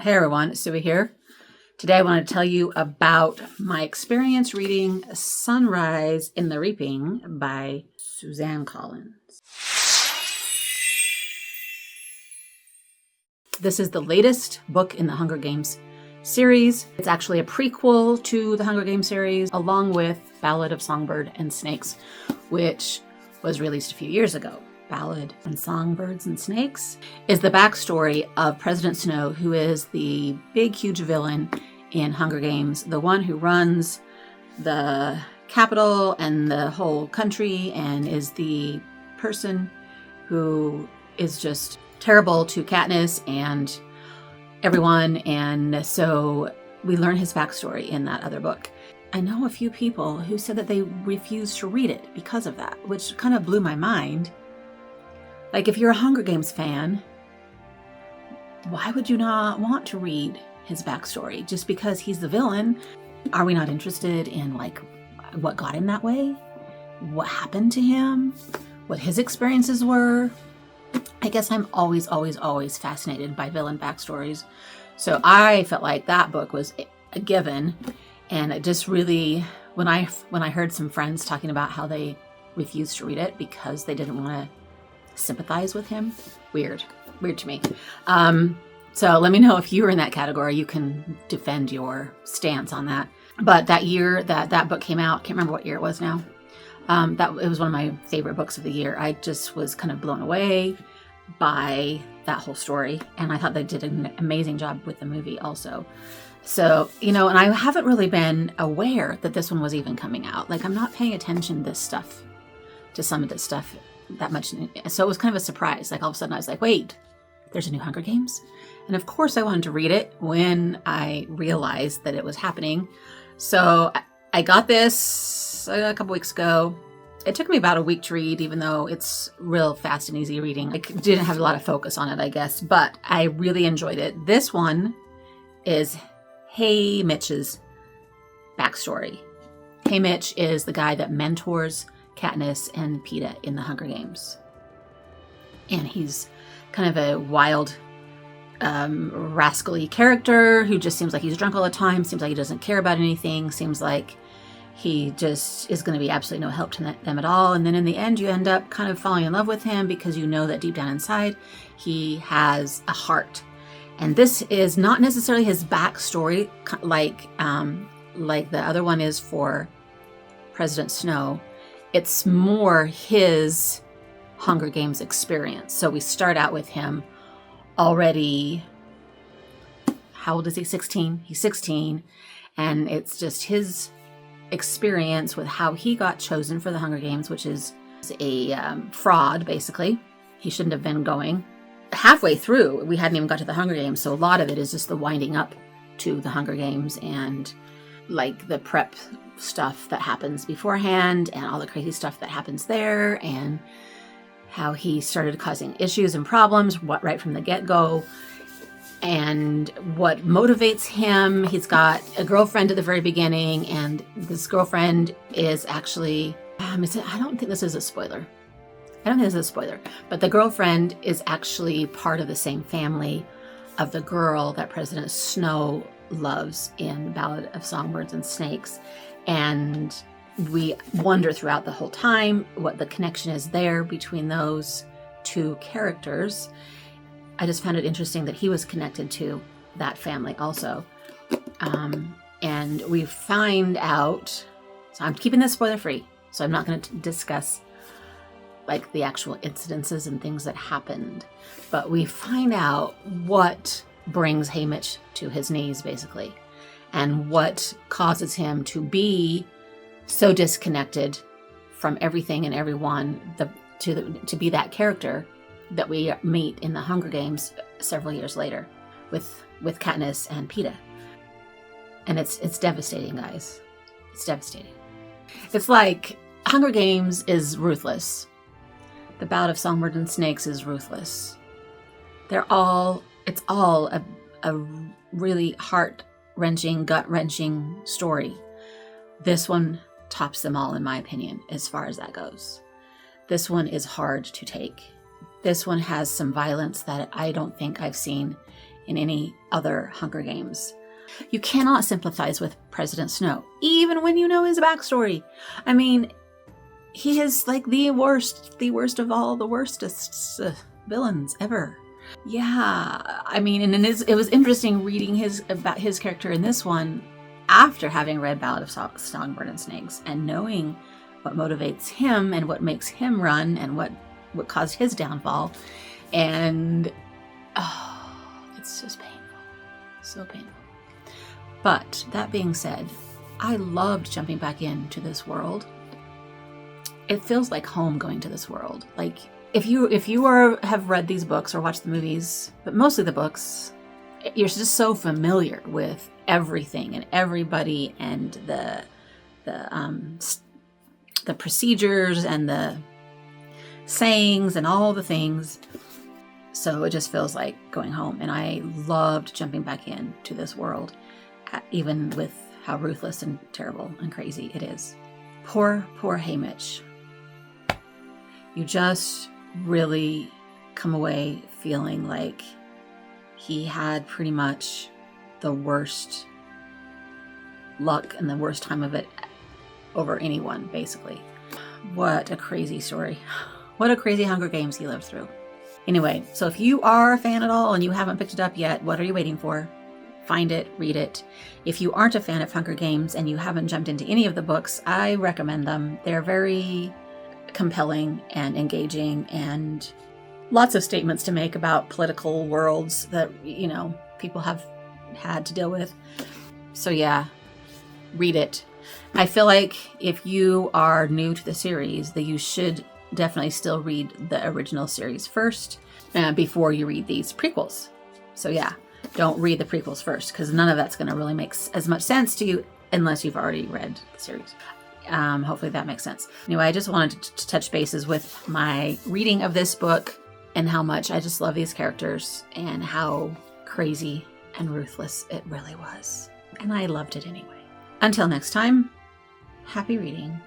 Hey everyone, Suey here. Today I want to tell you about my experience reading Sunrise in the Reaping by Suzanne Collins. This is the latest book in the Hunger Games series. It's actually a prequel to the Hunger Games series, along with Ballad of Songbird and Snakes, which was released a few years ago. Ballad and Songbirds and Snakes is the backstory of President Snow, who is the big, huge villain in Hunger Games, the one who runs the capital and the whole country and is the person who is just terrible to Katniss and everyone. And so we learn his backstory in that other book. I know a few people who said that they refused to read it because of that, which kind of blew my mind. Like, if you're a Hunger Games fan, why would you not want to read his backstory? Just because he's the villain, are we not interested in, like, what got him that way? What happened to him? What his experiences were? I guess I'm always fascinated by villain backstories. So I felt like that book was a given. And it just really, when I heard some friends talking about how they refused to read it because they didn't want to sympathize with him. Weird to me. So let me know if you were in that category. You can defend your stance on that. But that year that book came out, can't remember what year it was now. It was one of my favorite books of the year. I just was kind of blown away by that whole story. And I thought they did an amazing job with the movie also. So, and I haven't really been aware that this one was even coming out. Like, I'm not paying attention to some of this stuff that much. So it was kind of a surprise. Like, all of a sudden I was like, wait, there's a new Hunger Games? And of course I wanted to read it when I realized that it was happening. So I got this a couple weeks ago. It took me about a week to read, even though it's real fast and easy reading. I didn't have a lot of focus on it, I guess, but I really enjoyed it. This one is Haymitch's backstory. Haymitch is the guy that mentors Katniss and Peeta in the Hunger Games. And he's kind of a wild, rascally character who just seems like he's drunk all the time, seems like he doesn't care about anything, seems like he just is going to be absolutely no help to them at all. And then in the end, you end up kind of falling in love with him because you know that deep down inside, he has a heart. And this is not necessarily his backstory like the other one is for President Snow. It's more his Hunger Games experience. So we start out with him already, how old is he? 16. He's 16. And it's just his experience with how he got chosen for the Hunger Games, which is a fraud, basically. He shouldn't have been going. Halfway through, we hadn't even got to the Hunger Games. So a lot of it is just the winding up to the Hunger Games and like the prep stuff that happens beforehand and all the crazy stuff that happens there and how he started causing issues and problems right from the get-go and what motivates him. He's got a girlfriend at the very beginning, and this girlfriend is actually, I don't think this is a spoiler. But the girlfriend is actually part of the same family of the girl that President Snow loves in Ballad of Songbirds and Snakes. And we wonder throughout the whole time what the connection is there between those two characters. I just found it interesting that he was connected to that family also. And we find out, so I'm keeping this spoiler free, so I'm not going to discuss like the actual incidences and things that happened, but we find out what brings Haymitch to his knees, basically, and what causes him to be so disconnected from everything and everyone, to be that character that we meet in the Hunger Games several years later with Katniss and Peeta. And it's devastating, guys. It's devastating. It's like Hunger Games is ruthless. The Ballad of Songbirds and Snakes is ruthless. It's all a really heart-wrenching, gut-wrenching story. This one tops them all, in my opinion, as far as that goes. This one is hard to take. This one has some violence that I don't think I've seen in any other Hunger Games. You cannot sympathize with President Snow, even when you know his backstory. I mean, he is like the worst of all the worstest villains ever. Yeah, I mean, and it was interesting reading about his character in this one after having read Ballad of Songbird and Snakes and knowing what motivates him and what makes him run and what caused his downfall. And it's just painful. So painful. But that being said, I loved jumping back into this world. It feels like home going to this world. Like if you have read these books or watched the movies, but mostly the books, you're just so familiar with everything and everybody and the procedures and the sayings and all the things. So it just feels like going home. And I loved jumping back into this world, even with how ruthless and terrible and crazy it is. Poor Haymitch. You just really come away feeling like he had pretty much the worst luck and the worst time of it over anyone, basically. What a crazy story. What a crazy Hunger Games he lived through. Anyway, so if you are a fan at all and you haven't picked it up yet, what are you waiting for? Find it, read it. If you aren't a fan of Hunger Games and you haven't jumped into any of the books, I recommend them. They're very compelling and engaging and lots of statements to make about political worlds that, people have had to deal with. So yeah, read it. I feel like if you are new to the series, that you should definitely still read the original series first before you read these prequels. So yeah, don't read the prequels first because none of that's going to really make as much sense to you unless you've already read the series. Hopefully that makes sense. Anyway, I just wanted to touch bases with my reading of this book and how much I just love these characters and how crazy and ruthless it really was. And I loved it anyway. Until next time, happy reading.